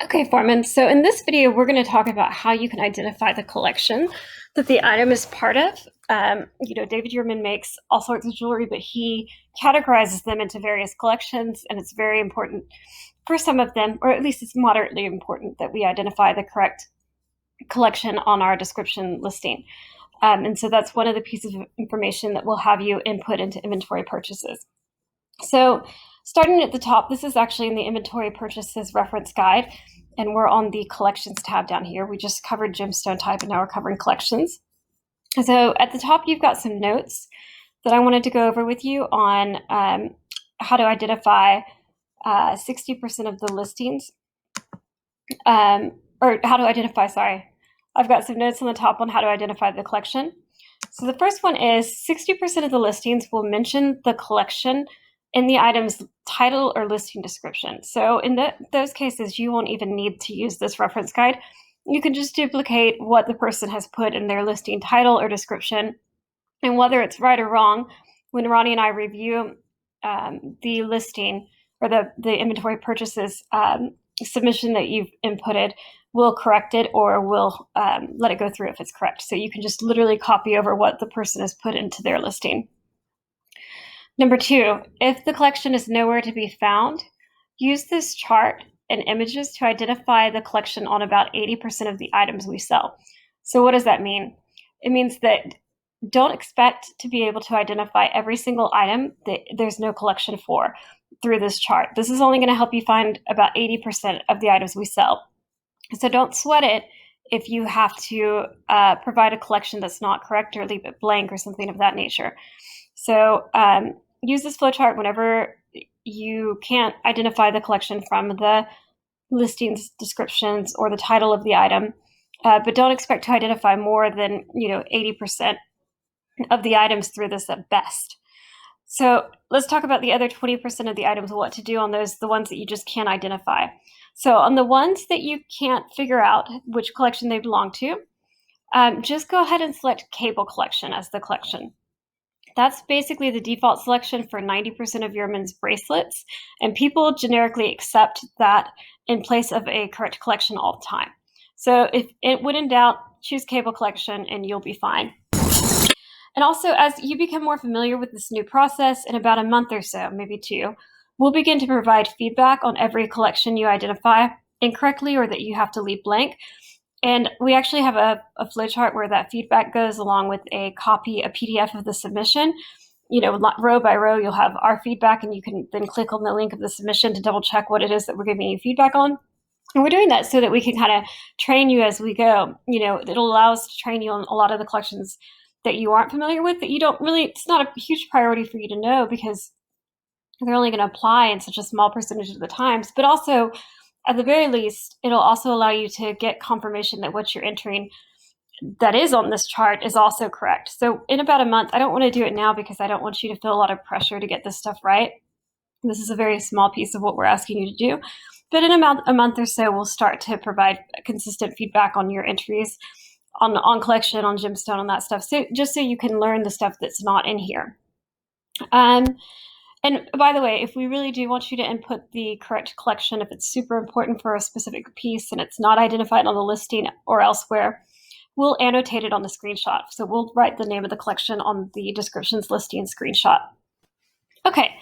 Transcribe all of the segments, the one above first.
Okay, Foreman. So in this video, we're going to talk about how you can identify the collection that the item is part of. David Yurman makes all sorts of jewelry, but he categorizes them into various collections, and it's very important for some of them, or at least it's moderately important, that we identify the correct collection on our description listing. And so that's one of the pieces of information that will have you input into inventory purchases. So starting at the top, this is actually in the inventory purchases reference guide, and we're on the collections tab down here. We just covered gemstone type, and now we're covering collections. So at the top, you've got some notes that I wanted to go over with you on how to identify 60% of the listings, or how to identify, sorry. I've got some notes on the top on how to identify the collection. So the first one is 60% of the listings will mention the collection in the item's title or listing description. So in those cases, you won't even need to use this reference guide. You can just duplicate what the person has put in their listing title or description. And whether it's right or wrong, when Ronnie and I review the listing or the inventory purchases submission that you've inputted, we'll correct it or we'll let it go through if it's correct. So you can just literally copy over what the person has put into their listing. Number two, if the collection is nowhere to be found, use this chart and images to identify the collection on about 80% of the items we sell. So what does that mean? It means that don't expect to be able to identify every single item that there's no collection for through this chart. This is only going to help you find about 80% of the items we sell. So don't sweat it if you have to provide a collection that's not correct or leave it blank or something of that nature. So use this flowchart whenever you can't identify the collection from the listings descriptions or the title of the item, but don't expect to identify more than 80% of the items through this at best. So let's talk about the other 20% of the items, what to do on those, the ones that you just can't identify. So on the ones that you can't figure out which collection they belong to, just go ahead and select cable collection as the collection. That's basically the default selection for 90% of Yurman's bracelets, and people generically accept that in place of a correct collection all the time. So when in doubt, choose cable collection and you'll be fine. And also, as you become more familiar with this new process, in about a month or so, maybe two, we'll begin to provide feedback on every collection you identify incorrectly or that you have to leave blank. And we actually have a flowchart where that feedback goes along with a PDF of the submission. Row by row, you'll have our feedback, and you can then click on the link of the submission to double check what it is that we're giving you feedback on. And we're doing that so that we can kind of train you as we go. It'll allow us to train you on a lot of the collections that you aren't familiar with, that you don't really, it's not a huge priority for you to know because they're only going to apply in such a small percentage of the times. But also, at the very least, it'll also allow you to get confirmation that what you're entering that is on this chart is also correct. So in about a month, I don't want to do it now because I don't want you to feel a lot of pressure to get this stuff right. This is a very small piece of what we're asking you to do. But in a month or so, we'll start to provide consistent feedback on your entries, on collection, on gemstone, on that stuff. So just so you can learn the stuff that's not in here. And by the way, if we really do want you to input the correct collection, if it's super important for a specific piece and it's not identified on the listing or elsewhere, we'll annotate it on the screenshot. So we'll write the name of the collection on the descriptions listing screenshot. Okay,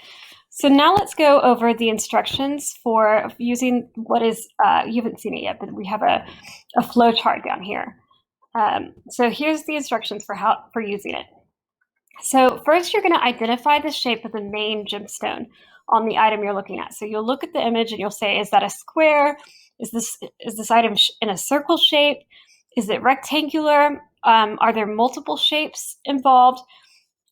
so now let's go over the instructions for using what is, you haven't seen it yet, but we have a flow chart down here. So here's the instructions for using it. So first, you're going to identify the shape of the main gemstone on the item you're looking at. So you'll look at the image and you'll say, is that a square? Is this item in a circle shape? Is it rectangular? Are there multiple shapes involved?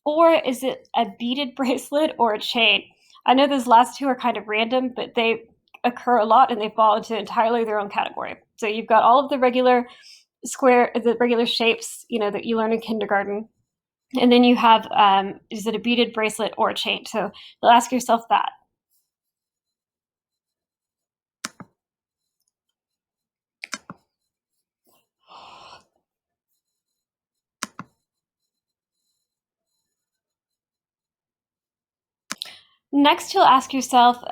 Or is it a beaded bracelet or a chain? I know those last two are kind of random, but they occur a lot and they fall into entirely their own category. So you've got all of the regular shapes, that you learn in kindergarten. And then you have, is it a beaded bracelet or a chain? So you'll ask yourself that. Next, you'll ask yourself,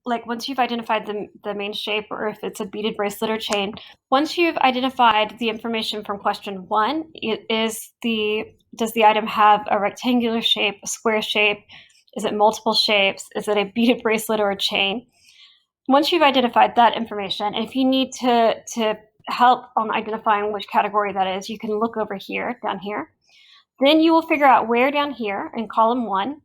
like once you've identified the main shape, or if it's a beaded bracelet or chain, once you've identified the information from question 1, does the item have a rectangular shape, a square shape? Is it multiple shapes? Is it a beaded bracelet or a chain? Once you've identified that information, and if you need to help on identifying which category that is, you can look over here, down here. Then you will figure out where down here in column 1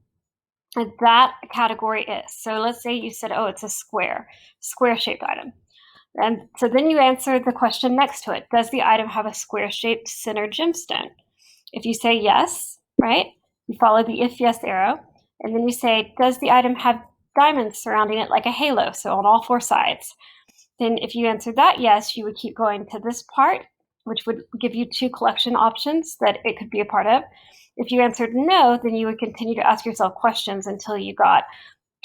that category is. So let's say you said, oh, it's a square-shaped item. And so then you answer the question next to it. Does the item have a square-shaped center gemstone? If you say yes, right, you follow the if yes arrow, and then you say, does the item have diamonds surrounding it like a halo, so on all 4 sides? Then if you answer that yes, you would keep going to this part, which would give you 2 collection options that it could be a part of. If you answered no, then you would continue to ask yourself questions until you got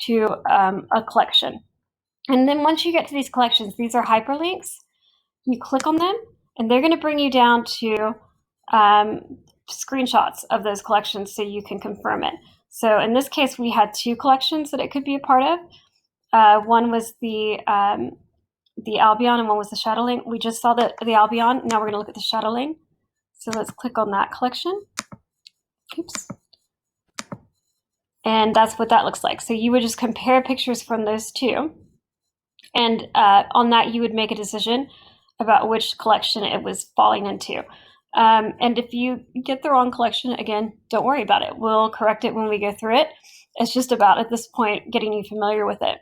to a collection. And then once you get to these collections, these are hyperlinks. You click on them, and they're going to bring you down to screenshots of those collections so you can confirm it. So in this case, we had 2 collections that it could be a part of. One was the Albion, and one was the Chatelaine. We just saw the Albion. Now we're going to look at the Chatelaine. So let's click on that collection. Oops. And that's what that looks like. So you would just compare pictures from those 2. And on that, you would make a decision about which collection it was falling into. And if you get the wrong collection, again, don't worry about it. We'll correct it when we go through it. It's just about, at this point, getting you familiar with it.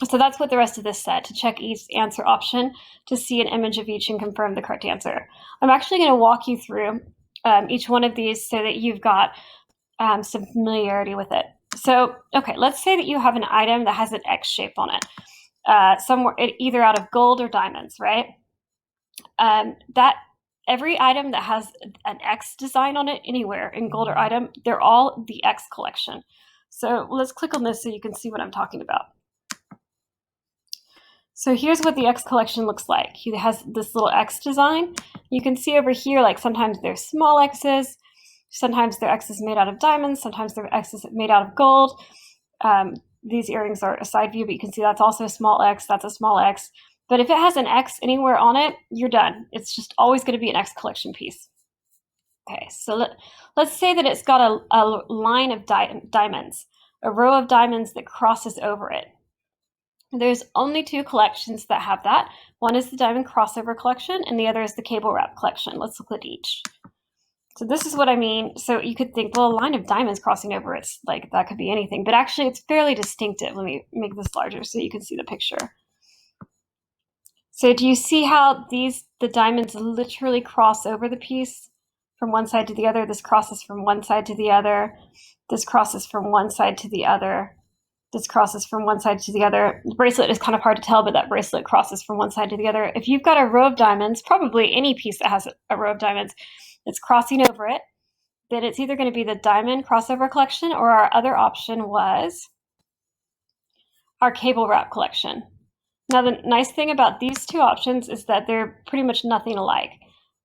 So that's what the rest of this said, to check each answer option to see an image of each and confirm the correct answer. I'm actually going to walk you through each one of these so that you've got some familiarity with it. So, okay, let's say that you have an item that has an X shape on it, somewhere either out of gold or diamonds, right? That every item that has an X design on it anywhere in gold or item, they're all the X collection. So let's click on this so you can see what I'm talking about. So here's what the X collection looks like. It has this little X design. You can see over here, like sometimes they're small X's, sometimes their X is made out of diamonds, sometimes their X is made out of gold. These earrings are a side view, but you can see that's also a small X, that's a small X. But if it has an X anywhere on it, you're done. It's just always going to be an X collection piece. Okay, so let's say that it's got a line of diamonds, a row of diamonds that crosses over it. There's only 2 collections that have that. One is the Diamond Crossover Collection, and the other is the Cable Wrap Collection. Let's look at each. So this is what I mean. So you could think, well, a line of diamonds crossing over, it's like that could be anything. But actually, it's fairly distinctive. Let me make this larger so you can see the picture. So do you see how the diamonds literally cross over the piece from one side to the other? This crosses from one side to the other. This crosses from one side to the other. This crosses from one side to the other. The bracelet is kind of hard to tell, but that bracelet crosses from one side to the other. If you've got a row of diamonds, probably any piece that has a row of diamonds that's crossing over it, then it's either going to be the Diamond Crossover Collection, or our other option was our Cable Wrap Collection. Now, the nice thing about these 2 options is that they're pretty much nothing alike.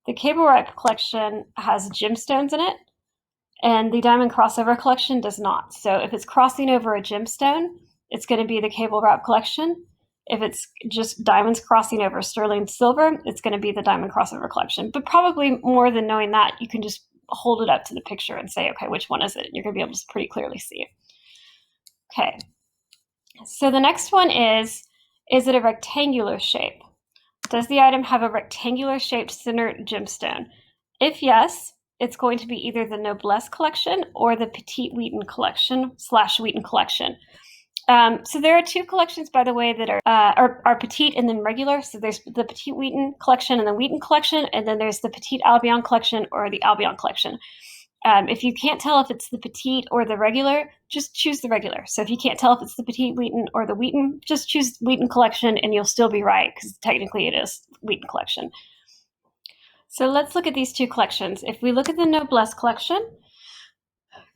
The Cable Wrap Collection has gemstones in it, and the Diamond Crossover Collection does not. So if it's crossing over a gemstone, it's going to be the Cable Wrap Collection. If it's just diamonds crossing over sterling silver, it's going to be the Diamond Crossover Collection. But probably more than knowing that, you can just hold it up to the picture and say, okay, which one is it? And you're going to be able to pretty clearly see it. Okay. So the next one is it a rectangular shape? Does the item have a rectangular shaped center gemstone? If yes, it's going to be either the Noblesse Collection or the Petite Wheaton Collection / Wheaton Collection. So there are 2 collections, by the way, that are petite and then regular. So there's the Petite Wheaton Collection and the Wheaton Collection, and then there's the Petite Albion Collection or the Albion Collection. If you can't tell if it's the petite or the regular, just choose the regular. So if you can't tell if it's the Petite Wheaton or the Wheaton, just choose Wheaton Collection and you'll still be right, because technically it is Wheaton Collection. So let's look at these 2 collections. If we look at the Noblesse Collection,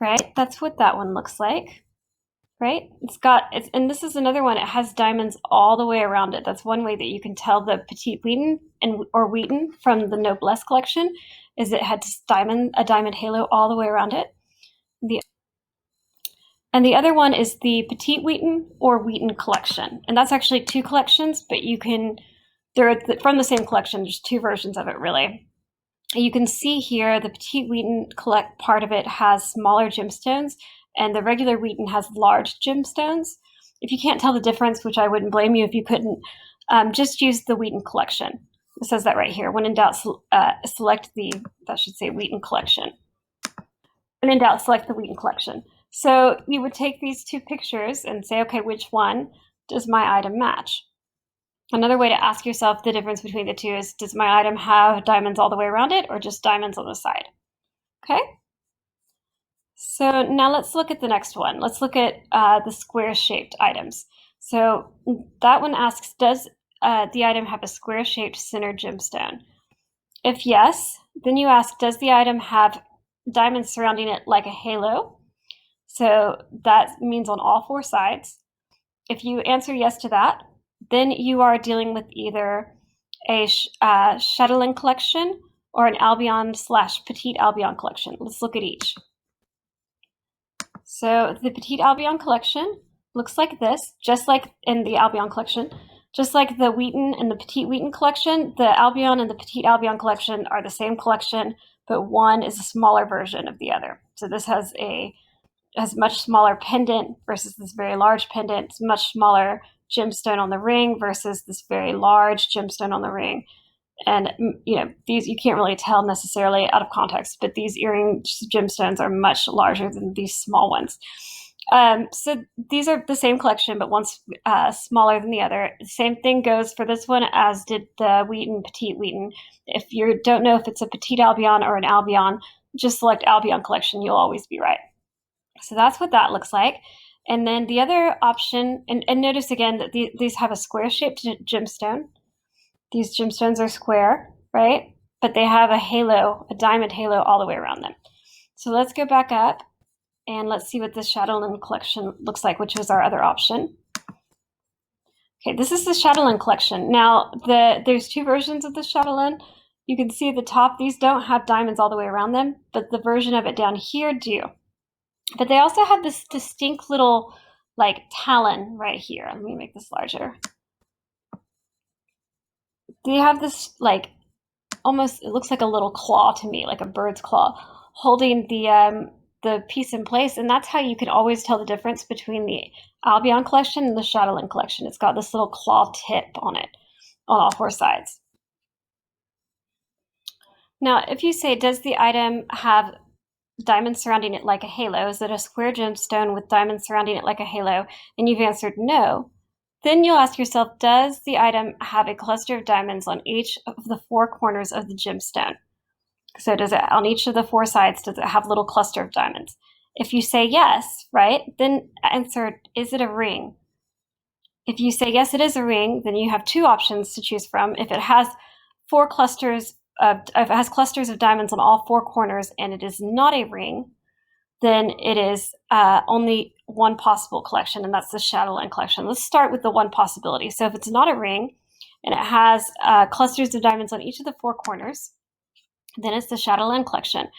right, that's what that one looks like, right? And this is another one. It has diamonds all the way around it. That's one way that you can tell the Petite Wheaton or Wheaton from the Noblesse Collection, is it had a diamond halo all the way around it. And the other one is the Petite Wheaton or Wheaton collection. And that's actually two collections, but they're from the same collection. There's two versions of it, really. You can see here the Petite Wheaton part of it has smaller gemstones, and the regular Wheaton has large gemstones. If you can't tell the difference, which I wouldn't blame you if you couldn't, just use the Wheaton collection. It says that right here. When in doubt, select that should say Wheaton collection. When in doubt, select the Wheaton collection. So you would take these two pictures and say, okay, which one does my item match? Another way to ask yourself the difference between the two is, does my item have diamonds all the way around it or just diamonds on the side? Okay. So now let's look at the next one. Let's look at the square-shaped items. So that one asks, does the item have a square-shaped center gemstone? If yes, then you ask, does the item have diamonds surrounding it like a halo? So that means on all four sides. If you answer yes to that, then you are dealing with either a Chatelaine collection or an Albion/Petite Albion collection. Let's look at each. So the Petite Albion collection looks like this, just like in the Albion collection. Just like the Wheaton and the Petite Wheaton collection, the Albion and the Petite Albion collection are the same collection, but one is a smaller version of the other. So this has much smaller pendant versus this very large pendant. It's much smaller gemstone on the ring versus this very large gemstone on the ring. And these you can't really tell necessarily out of context, but these earring gemstones are much larger than these small ones. So these are the same collection, but one's smaller than the other. The same thing goes for this one as did the Wheaton, Petite Wheaton. If you don't know if it's a Petite Albion or an Albion, just select Albion collection. You'll always be right. So that's what that looks like. And then the other option, and notice again that these have a square-shaped gemstone. These gemstones are square, right? But they have a halo, a diamond halo all the way around them. So let's go back up and let's see what the Chatelaine collection looks like, which was our other option. Okay, this is the Chatelaine collection. Now, there's two versions of the Chatelaine. You can see at the top, these don't have diamonds all the way around them, but the version of it down here do. But they also have this distinct little like talon right here. Let me make this larger. They have this like almost, it looks like a little claw to me, like a bird's claw, holding the piece in place. And that's how you can always tell the difference between the Albion collection and the Chatelaine collection. It's got this little claw tip on it on all four sides. Now, if you say, does the item have diamonds surrounding it like a halo? Is it a square gemstone with diamonds surrounding it like a halo? And you've answered no. Then you'll ask yourself, does the item have a cluster of diamonds on each of the four corners of the gemstone? So does it, on each of the four sides, does it have a little cluster of diamonds? If you say yes, right, then answer, is it a ring? If you say yes, it is a ring, then you have two options to choose from. If it has if it has clusters of diamonds on all four corners and it is not a ring, then it is only one possible collection, and that's the Chatelaine collection. Let's start with the one possibility. So if it's not a ring and it has clusters of diamonds on each of the four corners, then it's the Chatelaine collection.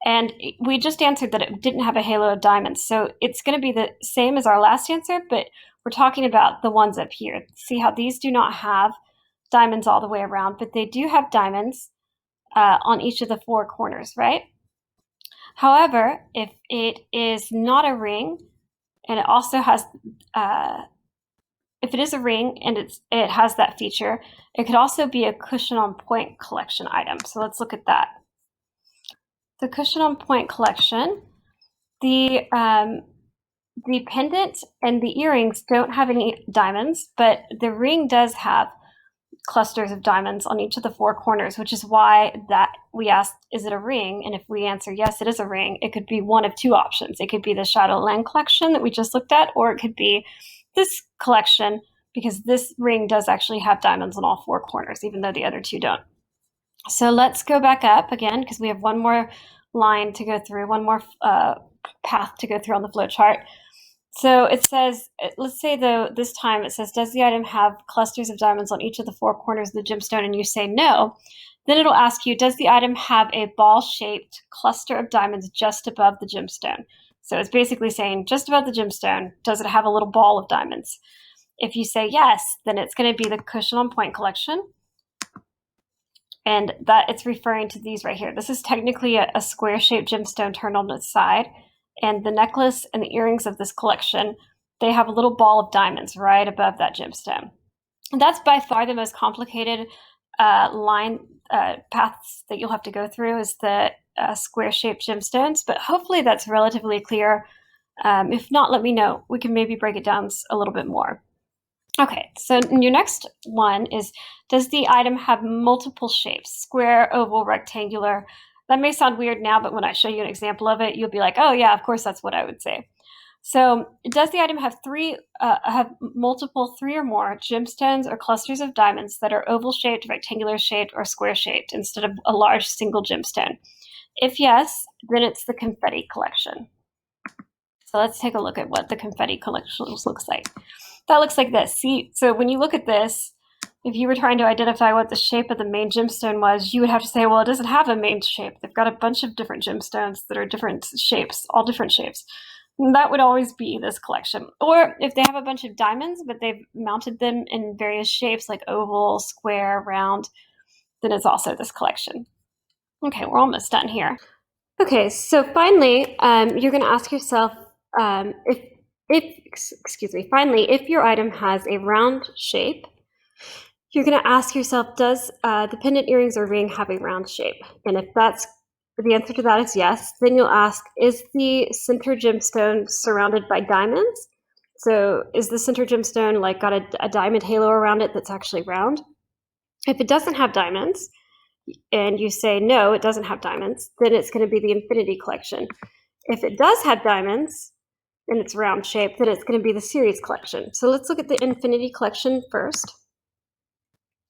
And we just answered that it didn't have a halo of diamonds. So it's going to be the same as our last answer, but we're talking about the ones up here. See how these do not have diamonds all the way around, but they do have diamonds on each of the four corners, right? However, if it is not a ring, and it also has, if it is a ring and it has that feature, it could also be a cushion on point collection item. So let's look at that. The cushion on point collection, the pendant and the earrings don't have any diamonds, but the ring does have clusters of diamonds on each of the four corners, which is why that we asked, is it a ring? And if we answer yes, it is a ring, it could be one of two options. It could be the Chatelaine collection that we just looked at, or it could be this collection, because this ring does actually have diamonds on all four corners, even though the other two don't. So let's go back up again, because we have one more line to go through, one more path to go through on the flow chart. So it says, let's say though, this time it says, does the item have clusters of diamonds on each of the four corners of the gemstone? And you say no. Then it'll ask you, does the item have a ball-shaped cluster of diamonds just above the gemstone? So it's basically saying just above the gemstone, does it have a little ball of diamonds? If you say yes, then it's going to be the cushion on point collection. And that it's referring to these right here. This is technically a square-shaped gemstone turned on its side. And the necklace and the earrings of this collection, they have a little ball of diamonds right above that gemstone. And that's by far the most complicated paths that you'll have to go through is the square-shaped gemstones. But hopefully that's relatively clear. If not, let me know. We can maybe break it down a little bit more. Okay, so your next one is, does the item have multiple shapes? Square, oval, rectangular. That may sound weird now, but when I show you an example of it, you'll be like, oh yeah, of course that's what I would say. So does the item have multiple three or more gemstones or clusters of diamonds that are oval shaped, rectangular shaped, or square shaped instead of a large single gemstone? If yes, then it's the confetti collection. So let's take a look at what the confetti collection looks like. That looks like this. See, so when you look at this, if you were trying to identify what the shape of the main gemstone was, you would have to say, well, it doesn't have a main shape. They've got a bunch of different gemstones that are different shapes, all different shapes. And that would always be this collection. Or if they have a bunch of diamonds, but they've mounted them in various shapes like oval, square, round, then it's also this collection. Okay, we're almost done here. Okay, so finally, you're going to ask yourself if your item has a round shape, you're going to ask yourself, does the pendant, earrings, or ring have a round shape? And if the answer to that is yes, then you'll ask, is the center gemstone surrounded by diamonds? So is the center gemstone like got a diamond halo around it that's actually round? If it doesn't have diamonds, and you say no, it doesn't have diamonds, then it's going to be the infinity collection. If it does have diamonds, and it's round shape, then it's going to be the series collection. So let's look at the infinity collection first.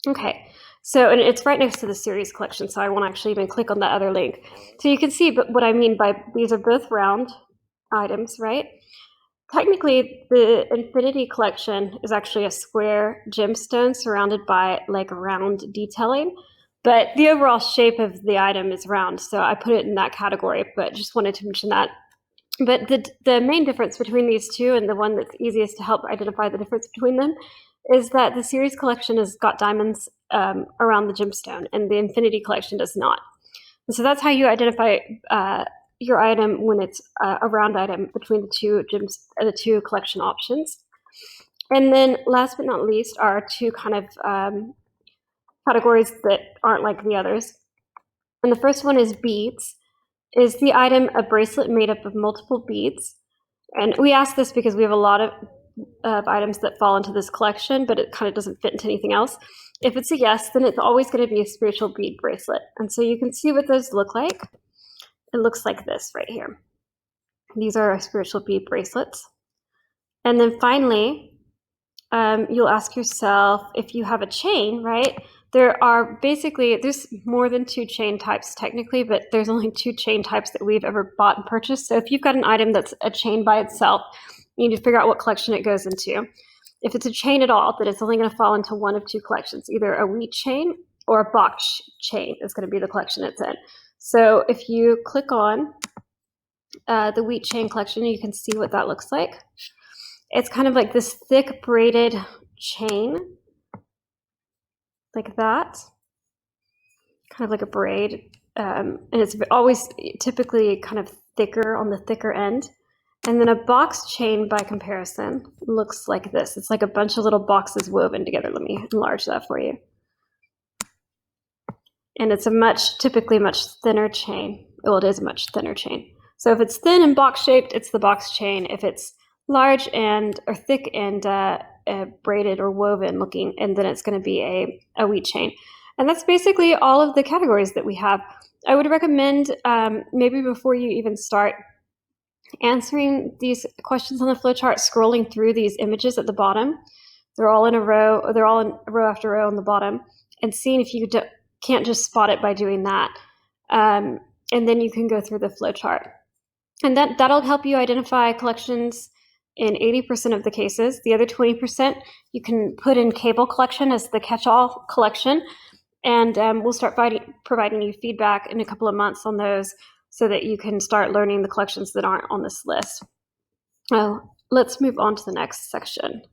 Okay, so and it's right next to the series collection, so I won't actually even click on that other link. So you can see what I mean by these are both round items, right? Technically, the infinity collection is actually a square gemstone surrounded by like round detailing, but the overall shape of the item is round, so I put it in that category, but just wanted to mention that. But the main difference between these two, and the one that's easiest to help identify the difference between them, is that the series collection has got diamonds around the gemstone, and the infinity collection does not. And so that's how you identify your item when it's a round item between the two collection options. And then last but not least are two kind of categories that aren't like the others. And the first one is beads. Is the item a bracelet made up of multiple beads? And we ask this because we have a lot of items that fall into this collection, but it kind of doesn't fit into anything else. If it's a yes, then it's always going to be a spiritual bead bracelet. And so you can see what those look like. It looks like this right here. These are our spiritual bead bracelets. And then finally, you'll ask yourself if you have a chain, right? There's more than 2 chain types technically, but there's only 2 chain types that we've ever bought and purchased. So if you've got an item that's a chain by itself, you need to figure out what collection it goes into. If it's a chain at all, then it's only going to fall into one of 2 collections, either a wheat chain or a box chain is going to be the collection it's in. So if you click on the wheat chain collection, you can see what that looks like. It's kind of like this thick braided chain, like that, kind of like a braid, and it's always typically kind of thicker on the thicker end. And then a box chain, by comparison, looks like this. It's like a bunch of little boxes woven together. Let me enlarge that for you. And it's typically much thinner chain. Well, it is a much thinner chain. So if it's thin and box shaped, it's the box chain. If it's large or thick and braided or woven looking, and then it's going to be a wheat chain. And that's basically all of the categories that we have. I would recommend maybe before you even start answering these questions on the flowchart, scrolling through these images at the bottom. They're all in a row, or they're all in row after row on the bottom, and seeing if you can't just spot it by doing that. And then you can go through the flowchart. And that'll help you identify collections in 80% of the cases. The other 20%, you can put in cable collection as the catch-all collection. And we'll start providing you feedback in a couple of months on those so that you can start learning the collections that aren't on this list. Let's move on to the next section.